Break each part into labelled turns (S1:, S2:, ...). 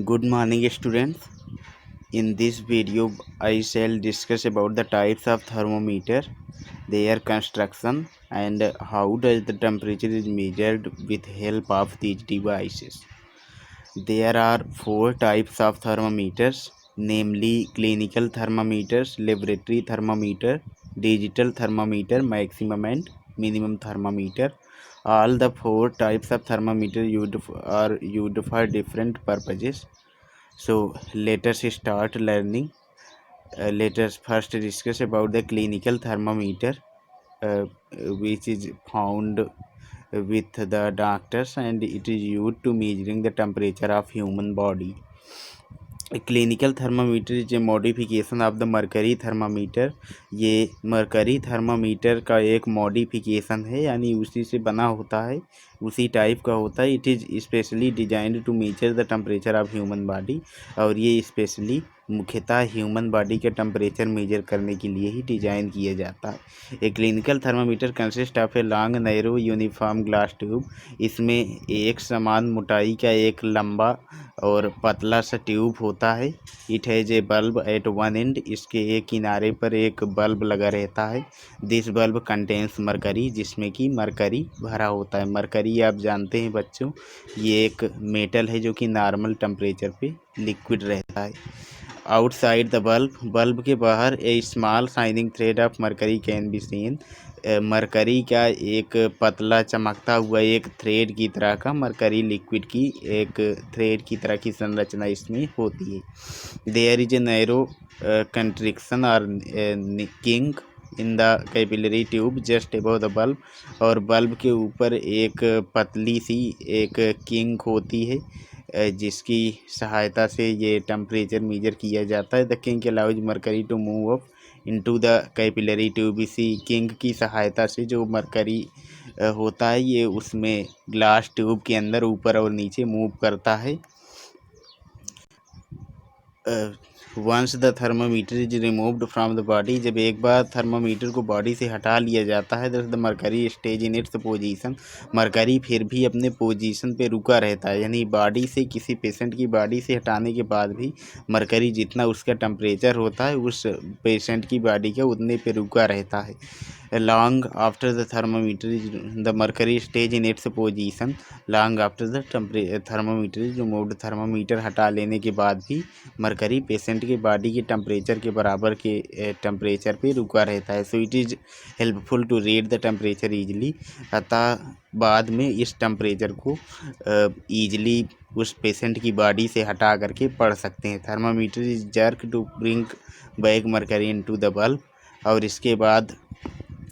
S1: Good morning, students. In this video, I shall discuss about the types of thermometer, their construction, and how does the temperature is measured with help of these devices. There are four types of thermometers, namely clinical thermometers, laboratory thermometer, digital thermometer, maximum and minimum thermometer. All the four types of thermometer are used for different purposes. So let us start learning. Let us first discuss about the clinical thermometer, uh, which is found with the doctors, and it is used to measuring the temperature of human body. A clinical thermometer is a modification of the mercury thermometer. ये mercury thermometer का एक modification है, यानी उसी से बना होता है, उसी टाइप का होता है. It is specially designed to measure the temperature of human body. और ये स्पेशली मुख्यतः ह्यूमन बॉडी के टेम्परेचर मेजर करने के लिए ही डिज़ाइन किया जाता है. A clinical thermometer consist of a long narrow uniform glass tube. इसमें एक समान मोटाई का एक लंबा और पतला सा ट्यूब होता है. It has a bulb at one end. इसके एक किनारे पर एक बल्ब लगा रहता है. दिस बल्ब कंटेन्स मरकरी, जिसमें कि मरकरी भरा होता है. मरकरी आप जानते हैं बच्चों, ये एक मेटल है जो कि नॉर्मल टेम्परेचर पे लिक्विड रहता है. आउटसाइड द बल्ब के बाहर a small shining thread of mercury can be seen. Mercury का एक पतला चमकता हुआ एक थ्रेड की तरह का मरकरी लिक्विड की एक थ्रेड की तरह की संरचना इसमें होती है. देयर इज ए नैरो कंट्रिक्शन और king in the capillary tube just above the bulb. और बल्ब के ऊपर एक पतली सी एक किंग होती है, जिसकी सहायता से ये टेम्परेचर मेजर किया जाता है. The kink allows mercury to move up into the capillary tube. इसी किंग की सहायता से जो मरकरी होता है ये उसमें ग्लास ट्यूब के अंदर ऊपर और नीचे मूव करता है. Once the thermometer is removed from the body. जब एक बार थर्मामीटर को बॉडी से हटा लिया जाता है, the mercury stage in its position. Mercury फिर भी अपने पोजीशन पे रुका रहता है, यानी बॉडी से किसी पेशेंट की बॉडी से हटाने के बाद भी मरकरी जितना उसका टेम्परेचर होता है उस पेशेंट की बॉडी का उतने पे रुका रहता है. Long after the thermometer is the mercury stage in its position. Long after the thermometer is removed. Thermometer हटा लेने के बाद भी मरकरी पेशेंट के बॉडी के टेम्परेचर के बराबर के टेम्परेचर पे रुका रहता है. So it is helpful to read the temperature easily. अतः बाद में इस टेम्परेचर को ईजिली उस पेशेंट की बॉडी से हटा करके पढ़ सकते हैं. Thermometer is jerk to bring back mercury into the bulb. और इसके बाद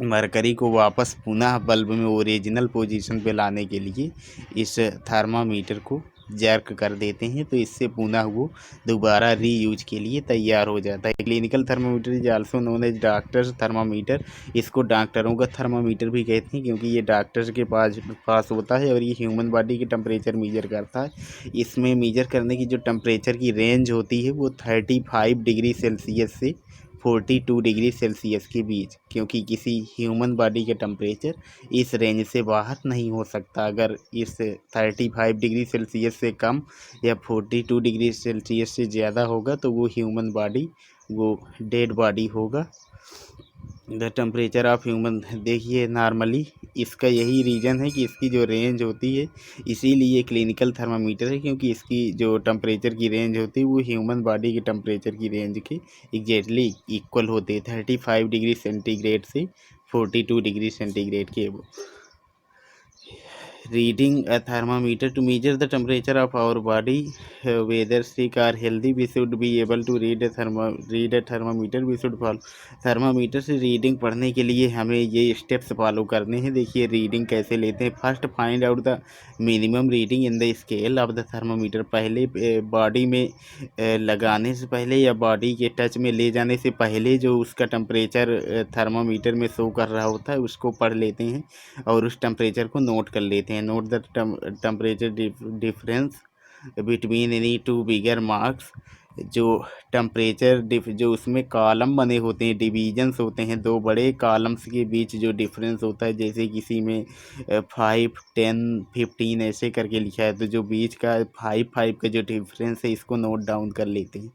S1: मरकरी को वापस पुनः बल्ब में ओरिजिनल पोजीशन पे लाने के लिए इस थर्मामीटर को जर्क कर देते हैं, तो इससे पुनः वो दोबारा रीयूज के लिए तैयार हो जाता है. Clinical thermometer is also known as doctor's thermometer. इसको डॉक्टरों का थर्मामीटर भी कहते हैं, क्योंकि ये डॉक्टर्स के पास होता है और ये ह्यूमन बॉडी की टेम्परेचर मेजर करता है. इसमें मेजर करने की जो टेम्परेचर की रेंज होती है वो 35 डिग्री सेल्सियस से 42 डिग्री सेल्सियस के बीच, क्योंकि किसी ह्यूमन बॉडी के टेम्परेचर इस रेंज से बाहर नहीं हो सकता. अगर इस 35 डिग्री सेल्सियस से कम या 42 डिग्री सेल्सियस से ज़्यादा होगा तो वो ह्यूमन बॉडी वो डेड बॉडी होगा. द टेम्परेचर ऑफ ह्यूमन, देखिए नॉर्मली इसका यही रीज़न है कि इसकी जो रेंज होती है, इसीलिए क्लिनिकल थर्मामीटर है, क्योंकि इसकी जो टेम्परेचर की रेंज होती है वो ह्यूमन बॉडी के टेम्परेचर की रेंज के एग्जैक्टली इक्वल होते हैं, 35 डिग्री सेंटीग्रेड से 42 डिग्री सेंटीग्रेड के. Reading a thermometer to measure the temperature of our body, whether sick or healthy, we should be able to read a thermometer. We should follow thermometer से reading पढ़ने के लिए हमें ये steps follow करने हैं. देखिए रीडिंग कैसे लेते हैं. First find out the minimum reading in the scale of the thermometer. पहले बॉडी में लगाने से पहले या बॉडी के टच में ले जाने से पहले जो उसका टेम्परेचर थर्मामीटर में शो कर रहा होता है उसको पढ़ लेते हैं और उस टेम्परेचर को नोट कर लेते हैं. Note the temperature difference between any two bigger marks. जो टेम्परेचर जो उसमें कॉलम बने होते हैं, डिवीजन्स होते हैं, दो बड़े कॉलम्स के बीच जो डिफरेंस होता है, जैसे किसी में 5, 10, 15 ऐसे करके लिखा है, तो जो बीच का 5 का जो डिफरेंस है इसको नोट डाउन कर लेते हैं।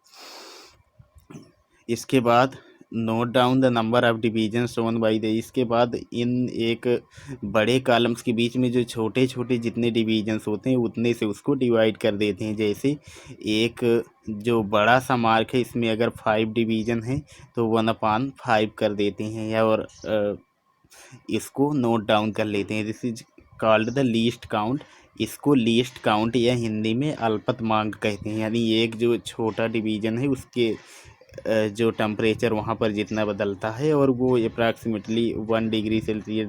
S1: इसके बाद note down the number of division shown by the, इसके बाद इन एक बड़े कॉलम्स के बीच में जो छोटे छोटे जितने डिवीजन्स होते हैं उतने से उसको डिवाइड कर देते हैं। जैसे एक जो बड़ा सा मार्क है इसमें अगर 5 डिवीजन है तो 1/5 कर देते हैं, और इसको नोट डाउन कर लेते हैं। This is called the least count. इसको लीस्ट काउंट या हिंदी में अल्पतमांक कहते हैं, यानी एक जो छोटा डिवीजन है उसके जो टेम्परेचर वहाँ पर जितना बदलता है, और वो approximately 1 degree Celsius.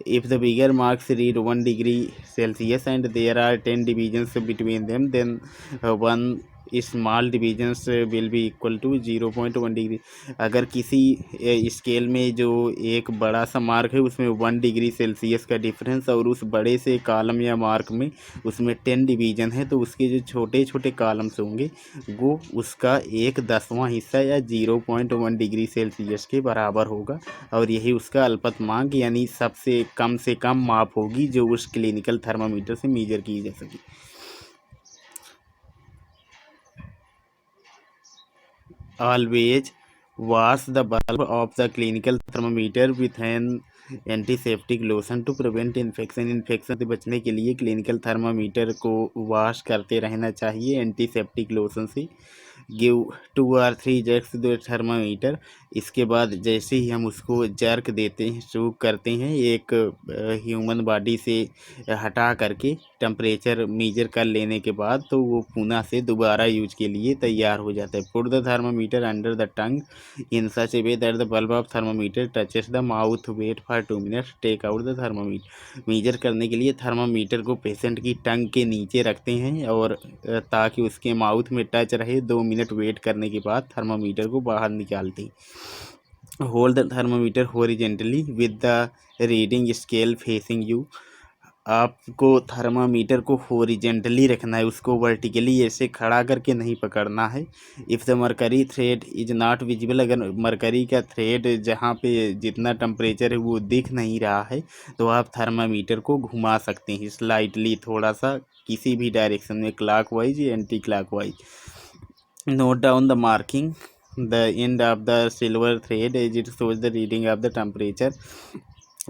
S1: If the bigger marks read 1 degree Celsius and there are 10 divisions between them, then 1 small divisions will be equal to 0.1 degree. अगर किसी स्केल में जो एक बड़ा सा मार्क है उसमें 1 डिग्री सेल्सियस का डिफरेंस, और उस बड़े से कॉलम या मार्क में उसमें 10 डिवीजन है, तो उसके जो छोटे छोटे कॉलम्स होंगे वो उसका 1/10वां हिस्सा या 0.1 डिग्री सेल्सियस के बराबर होगा, और यही उसका अल्पतमांक यानी सबसे कम से कम माप होगी जो उस क्लिनिकल थर्मामीटर से मेजर की जा सके। Always wash the bulb of the clinical thermometer with an antiseptic lotion to prevent infection से बचने के लिए क्लिनिकल थर्मामीटर को वॉश करते रहना चाहिए एंटीसेप्टिक लोशन से। Give 2 or 3 jerks the thermometer. इसके बाद जैसे ही हम उसको जर्क देते हैं, शूक करते हैं, एक ह्यूमन बॉडी से हटा करके टेम्परेचर मेजर कर लेने के बाद, तो वो पुनः से दोबारा यूज के लिए तैयार हो जाता है। Put the thermometer under the tongue in such a way that the bulb of thermometer touches the mouth. Wait for 2 minutes, take out the thermometer. Measure करने के लिए थर्मामीटर को पेशेंट की टंग के नीचे रखते हैं, और ताकि उसके माउथ में टच रहे। 2 मिनट वेट करने के बाद थर्मामीटर को बाहर निकालते हैं। Hold the thermometer horizontally with the reading scale facing you. आपको थर्मामीटर को हॉरिजेंटली रखना है, उसको वर्टिकली ऐसे खड़ा करके नहीं पकड़ना है। If the mercury thread is not visible, अगर मरकरी का थ्रेड जहाँ पे जितना टेम्परेचर है वो दिख नहीं रहा है, तो आप थर्मामीटर को घुमा सकते हैं स्लाइटली, थोड़ा सा किसी भी डायरेक्शन में, क्लॉकवाइज या anti clockwise. Note down the marking the end of the silver thread as it shows the reading of the temperature.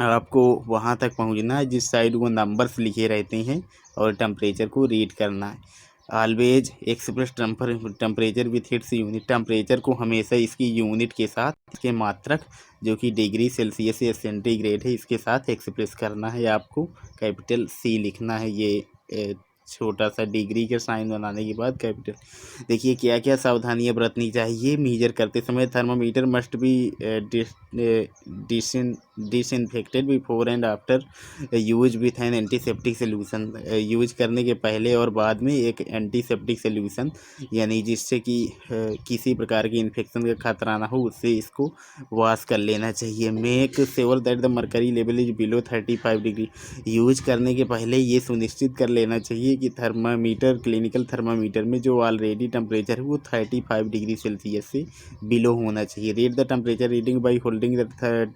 S1: आपको वहाँ तक पहुँचना है जिस साइड वो नंबर्स लिखे रहते हैं, और टेम्परेचर को रीड करना है। Always express temperature with its unit. Temperature को हमेशा इसकी यूनिट के साथ, इसके मात्रक जो कि डिग्री सेल्सियस या सेंटीग्रेड है, इसके साथ एक्सप्रेस करना है। आपको कैपिटल C लिखना है, ये छोटा सा डिग्री का साइन बनाने के बाद कैपिटल। देखिए क्या क्या सावधानियां बरतनी चाहिए मेजर करते समय। Thermometer must be disinfected before and after use with an antiseptic solution. Use करने के पहले और बाद में एक एंटीसेप्टिक सोल्यूशन, यानी जिससे कि किसी प्रकार की इन्फेक्शन का खतरा ना हो, उससे इसको वॉश कर लेना चाहिए। Make sure that the mercury level is below 35 degree. Use करने के पहले ये सुनिश्चित कर लेना चाहिए कि थर्मामीटर, क्लिनिकल थर्मामीटर में जो ऑलरेडी टेम्परेचर है वो 35 डिग्री सेल्सियस से बिलो होना चाहिए। Read the temperature reading by holding the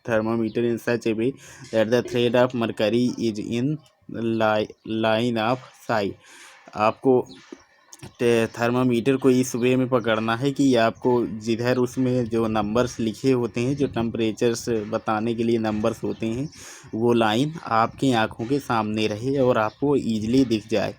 S1: thermometer in such a way that the thread of mercury is in line of site. आपको थर्मामीटर को इस वे में पकड़ना है कि आपको जिधर उसमें जो नंबर्स लिखे होते हैं, जो टेम्परेचर्स बताने के लिए नंबर्स होते हैं, वो लाइन आपकी आंखों के सामने रहे और आपको ईजिली दिख जाए।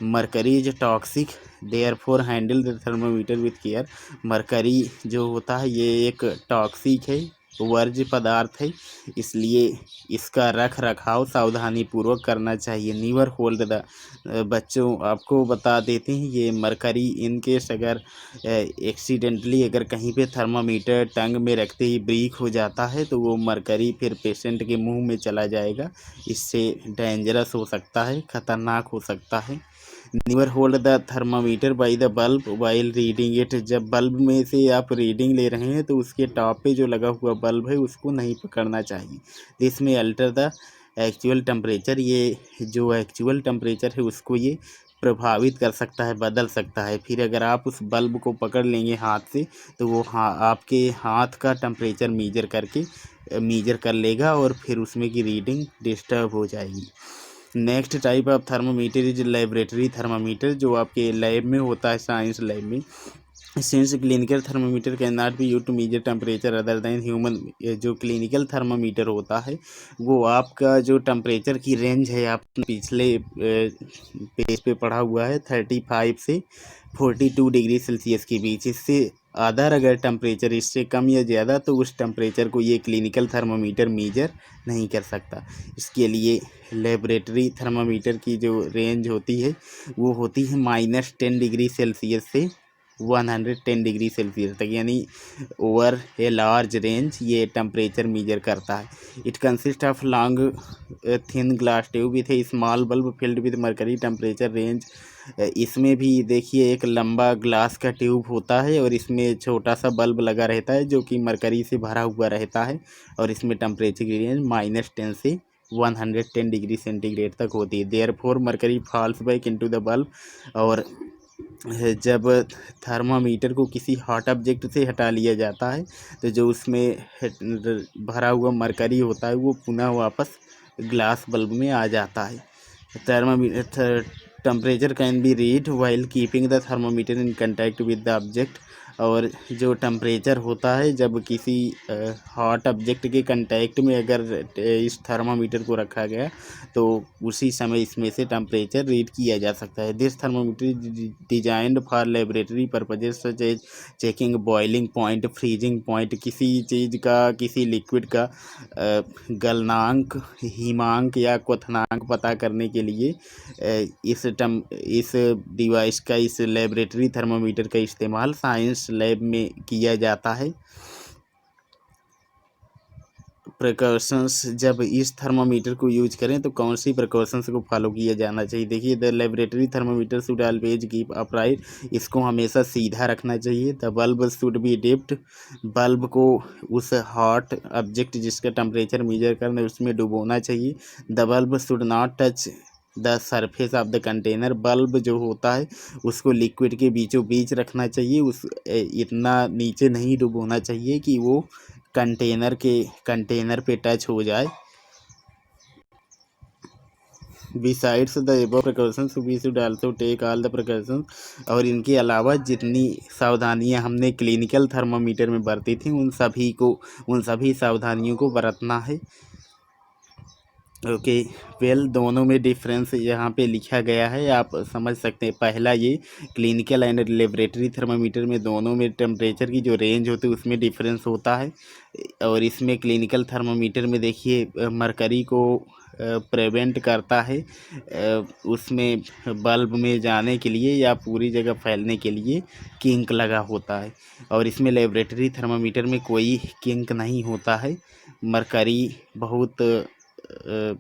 S1: Mercury is toxic, therefore handle the thermometer with care. Mercury जो होता है ये एक टॉक्सिक है, वर्ज्य पदार्थ है, इसलिए इसका रख रखाव सावधानी पूर्वक करना चाहिए। नीवर होल्ड द, बच्चों आपको बता देते हैं ये मरकरी, इन केस अगर एक्सीडेंटली अगर कहीं पे थर्मामीटर टंग में रखते ही ब्रेक हो जाता है, तो वो मरकरी फिर पेशेंट के मुंह में चला जाएगा। इससे डेंजरस हो सकता है, ख़तरनाक हो सकता है। Never hold the thermometer by the bulb while reading it. जब बल्ब में से आप रीडिंग ले रहे हैं तो उसके टॉप पे जो लगा हुआ बल्ब है उसको नहीं पकड़ना चाहिए। दिस में अल्टर द एक्चुअल टेम्परेचर, ये जो एक्चुअल टेम्परेचर है उसको ये प्रभावित कर सकता है, बदल सकता है। फिर अगर आप उस बल्ब को पकड़ लेंगे हाथ से तो वो आपके हाथ का टेम्परेचर मीजर कर लेगा और फिर उसमें की रीडिंग डिस्टर्ब हो जाएगी। Next type of thermometer is laboratory thermometer, जो आपके लैब में होता है, साइंस लैब में। Since clinical thermometer can not be use to measure temperature other than human, जो क्लिनिकल थर्मामीटर होता है वो आपका जो टेम्परेचर की रेंज है, आपने पिछले पेज पे पढ़ा हुआ है 35 से 42 डिग्री सेल्सियस के बीच। इससे अदर अगर टेम्परेचर इससे कम या ज़्यादा तो उस टेम्परेचर को ये क्लिनिकल थर्मामीटर मेजर नहीं कर सकता। इसके लिए लेबोरेटरी थर्मामीटर की जो रेंज होती है वो होती है -10 डिग्री सेल्सियस से 110 डिग्री सेल्सियस तक, यानी ओवर ए लार्ज रेंज ये टेम्परेचर मेजर करता है। It consist of long thin glass tube with A small bulb filled with mercury temperature range. इसमें भी देखिए एक लंबा ग्लास का ट्यूब होता है और इसमें छोटा सा बल्ब लगा रहता है जो कि मरकरी से भरा हुआ रहता है और इसमें टेम्परेचर की रेंज -10 से 110 डिग्री सेंटीग्रेड तक होती है। Therefore mercury falls back into the bulb, और जब थर्मामीटर को किसी हॉट ऑब्जेक्ट से हटा लिया जाता है तो जो उसमें भरा हुआ मरकरी होता है वो पुनः वापस ग्लास बल्ब में आ जाता है। Thermometer temperature can be read while keeping the thermometer in contact with the object, और जो टेम्परेचर होता है जब किसी हॉट ऑब्जेक्ट के कंटैक्ट में अगर इस थर्मामीटर को रखा गया तो उसी समय इसमें से टेम्परेचर रीड किया जा सकता है। This thermometer is designed for laboratory purposes such as checking boiling point, freezing point, किसी चीज़ का, किसी लिक्विड का गलनांक, हिमांक या क्वथनांक पता करने के लिए इस डिवाइस का, इस लेबोरेटरी थर्मामीटर का इस्तेमाल साइंस लैब में किया जाता है। प्रिकॉशंस, जब इस थर्मामीटर को यूज करें तो कौन सी प्रिकॉशंस को फॉलो किया जाना चाहिए। देखिए, the laboratory thermometer should always keep upright, इसको हमेशा सीधा रखना चाहिए। The bulb should be dipped, bulb को उस हॉट ऑब्जेक्ट जिसका टेम्परेचर मेजर करना है उसमें डुबोना चाहिए। The bulb should not touch the surface of the container, bulb जो होता है उसको लिक्विड के बीचों बीच रखना चाहिए, इतना नीचे नहीं डुबोना चाहिए कि वो कंटेनर पे टच हो जाए। Besides the above precautions we should also take all the precautions, और इनके अलावा जितनी सावधानियां हमने क्लिनिकल थर्मामीटर में बरती थी उन सभी सावधानियों को बरतना है। ओके वेल, दोनों में डिफरेंस यहाँ पे लिखा गया है, आप समझ सकते हैं। पहला ये क्लिनिकल एंड लेबोरेटरी थर्मामीटर में दोनों में टेम्परेचर की जो रेंज होती है उसमें डिफरेंस होता है, और इसमें क्लिनिकल थर्मामीटर में देखिए मरकरी को प्रिवेंट करता है उसमें बल्ब में जाने के लिए या पूरी जगह फैलने के लिए किंक लगा होता है, और इसमें लेबोरेटरी थर्मामीटर में कोई किंक नहीं होता है।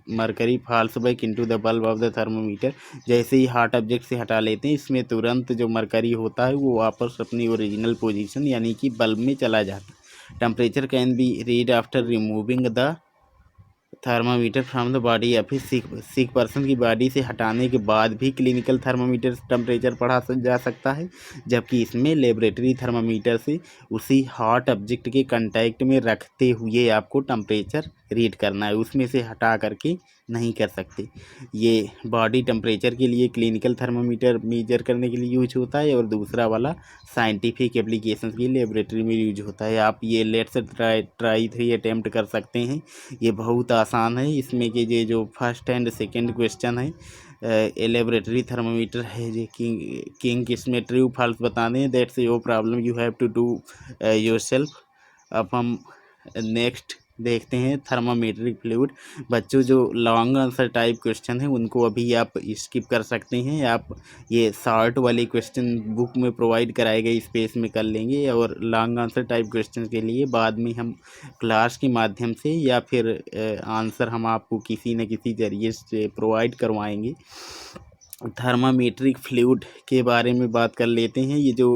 S1: Mercury falls back into the bulb of the thermometer, जैसे ही हॉट ऑब्जेक्ट से हटा लेते हैं इसमें तुरंत जो मरकरी होता है वो वापस अपनी ओरिजिनल पोजीशन यानी कि बल्ब में चला जाता है। Temperature can be read after removing the thermometer from the body, या फिर सिक पर्सन की बॉडी से हटाने के बाद भी क्लिनिकल थर्मामीटर टेम्परेचर पढ़ा जा सकता है, जबकि इसमें लेबोरेटरी थर्मामीटर से उसी हॉट ऑब्जेक्ट के कांटेक्ट में रखते हुए आपको टेम्परेचर रीड करना है, उसमें से हटा करके नहीं कर सकते। ये बॉडी टेम्परेचर के लिए क्लिनिकल थर्मामीटर मेजर करने के लिए यूज होता है, और दूसरा वाला साइंटिफिक एप्लीकेशन के लिए लेबोरेटरी में यूज होता है। आप ये लेट्स ट्राई 3 अटैम्प्ट कर सकते हैं, ये बहुत आसान है। इसमें के ये जो फर्स्ट एंड सेकंड क्वेश्चन है लेबोरेटरी थर्मामीटर है जो किंग इसमें ट्रू फॉल्स बताने हैं, that's your problem, you have to do yourself. अब हम नेक्स्ट देखते हैं थर्मामेट्रिक फ्लूइड। बच्चों, जो लॉन्ग आंसर टाइप क्वेश्चन है उनको अभी आप स्किप कर सकते हैं, आप ये शॉर्ट वाले क्वेश्चन बुक में प्रोवाइड कराए गए स्पेस में कर लेंगे, और लॉन्ग आंसर टाइप क्वेश्चन के लिए बाद में हम क्लास के माध्यम से या फिर आंसर हम आपको किसी न किसी जरिए से प्रोवाइड करवाएंगे। थर्मामेट्रिक फ्लूइड के बारे में बात कर लेते हैं। ये जो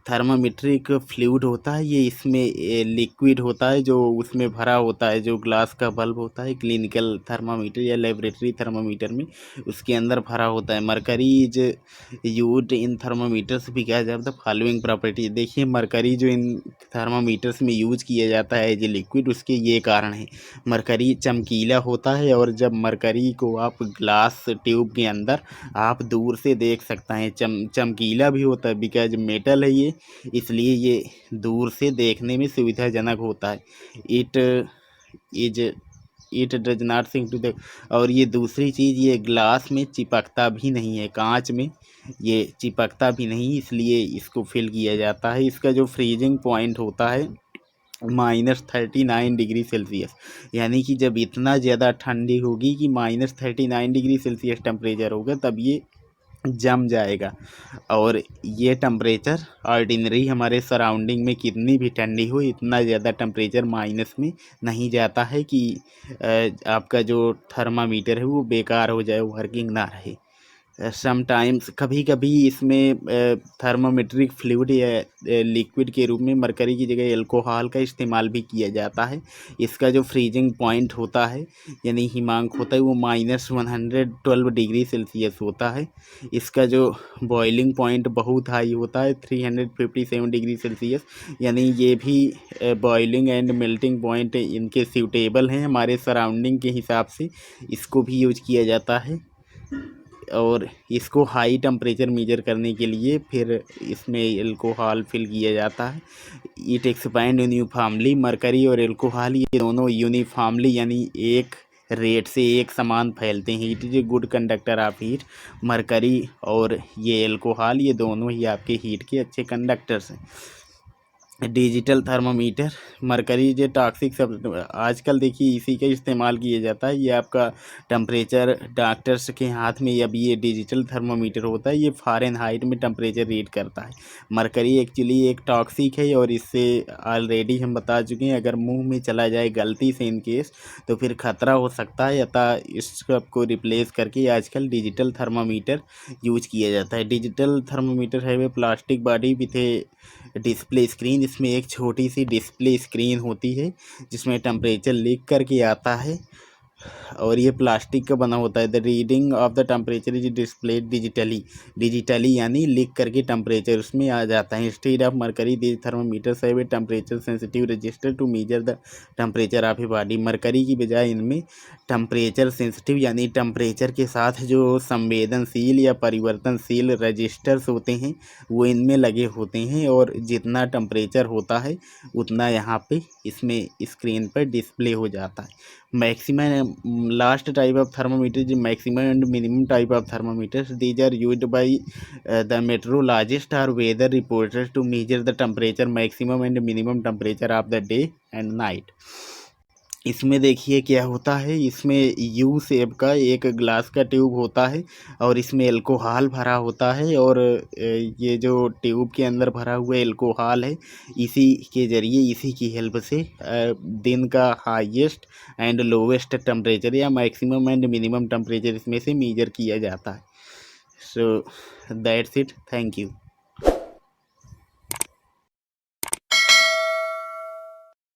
S1: थर्मामीट्रिक फ्लूइड होता है ये इसमें लिक्विड होता है जो उसमें भरा होता है, जो ग्लास का बल्ब होता है क्लिनिकल थर्मामीटर या लेबोरेटरी थर्मामीटर में उसके अंदर भरा होता है। Mercury is used in thermometers because of the following property. देखिए मरकरी जो इन थर्मामीटर्स में यूज किया जाता है एज ए लिक्विड, उसके ये कारण है। मरकरी चमकीला होता है और जब मरकरी को आप ग्लास ट्यूब के अंदर आप दूर से देख सकते हैं, चमकीला भी होता है बिकॉज मेटल है ये, इसलिए ये दूर से देखने में सुविधाजनक होता है। It is it does not sink to the, और ये दूसरी चीज़ ये ग्लास में चिपकता भी नहीं है, कांच में ये चिपकता भी नहीं, इसलिए इसको फिल किया जाता है। इसका जो फ्रीजिंग पॉइंट होता है -39 डिग्री सेल्सियस, यानी कि जब इतना ज़्यादा ठंडी होगी कि -39 डिग्री सेल्सियस टेम्परेचर होगा तब ये जम जाएगा। और ये टेम्परेचर ऑर्डिनरी हमारे सराउंडिंग में कितनी भी ठंडी हो इतना ज़्यादा टेम्परेचर माइनस में नहीं जाता है कि आपका जो थर्मामीटर है वो बेकार हो जाए, वर्किंग ना रहे। समटाइम्स कभी कभी इसमें थर्मामेट्रिक फ्लूइड या लिक्विड के रूप में मरकरी की जगह एल्कोहल का इस्तेमाल भी किया जाता है। इसका जो फ्रीजिंग पॉइंट होता है यानी हिमांक होता है वो -112 डिग्री सेल्सियस होता है। इसका जो बॉइलिंग पॉइंट बहुत हाई होता है 357 डिग्री सेल्सियस, यानी ये भी बॉइलिंग एंड मेल्टिंग पॉइंट इनके सूटेबल हैं हमारे सराउंडिंग के हिसाब से, इसको भी यूज किया जाता है। और इसको हाई टेम्परेचर मेजर करने के लिए फिर इसमें एल्कोहल फिल किया जाता है। इट एक्सपैंड यूनिफॉर्मली, मरकरी और एल्कोहल ये दोनों यूनिफॉर्मली यानी एक रेट से एक समान फैलते हैं। It is a good conductor of heat. Mercury और ये एल्कोहल ये दोनों ही आपके हीट के अच्छे कंडक्टर्स हैं। डिजिटल थर्मामीटर, मरकरी जो टॉक्सिक सब आजकल देखिए इसी का इस्तेमाल किया जाता है। ये आपका टेम्परेचर डॉक्टर्स के हाथ में अब ये डिजिटल थर्मामीटर होता है, ये फ़ारेनहाइट में टेम्परेचर रीड करता है। मरकरी एक्चुअली एक टॉक्सिक है और इससे ऑलरेडी हम बता चुके हैं अगर मुंह में चला जाए गलती से इन केस तो फिर ख़तरा हो सकता है, अतः इस सब को रिप्लेस करके आजकल डिजिटल थर्मामीटर यूज किया जाता है। डिजिटल थर्मामीटर है वे plastic body with a display screen, इसमें एक छोटी सी डिस्प्ले स्क्रीन होती है जिसमें टेम्परेचर लिख करके आता है और ये प्लास्टिक का बना होता है। The reading of the temperature is displayed digitally यानी लिख करके टेम्परेचर उसमें आ जाता है। Instead of mercury this thermometers have a temperature sensitive register to measure the temperature of a body. Mercury की बजाय इनमें टेम्परेचर सेंसिटिव यानी टेम्परेचर के साथ जो संवेदनशील या परिवर्तनशील रजिस्टर्स होते हैं वो इनमें लगे होते हैं और जितना टेम्परेचर होता है उतना यहाँ पे इसमें स्क्रीन पर डिस्प्ले हो जाता है। Maximum last type of thermometer जो maximum and minimum type of thermometers these are used by the metrologist और weather reporters to measure the temperature maximum and minimum temperature of the day and night. इसमें देखिए क्या होता है, इसमें U shape का एक ग्लास का ट्यूब होता है और इसमें एल्कोहल भरा होता है और ये जो ट्यूब के अंदर भरा हुआ एल्कोहल है इसी के ज़रिए इसी की हेल्प से दिन का हाईएस्ट एंड लोवेस्ट टेम्परेचर या मैक्सिमम एंड मिनिमम टेम्परेचर इसमें से मेजर किया जाता है। So that's it, thank you.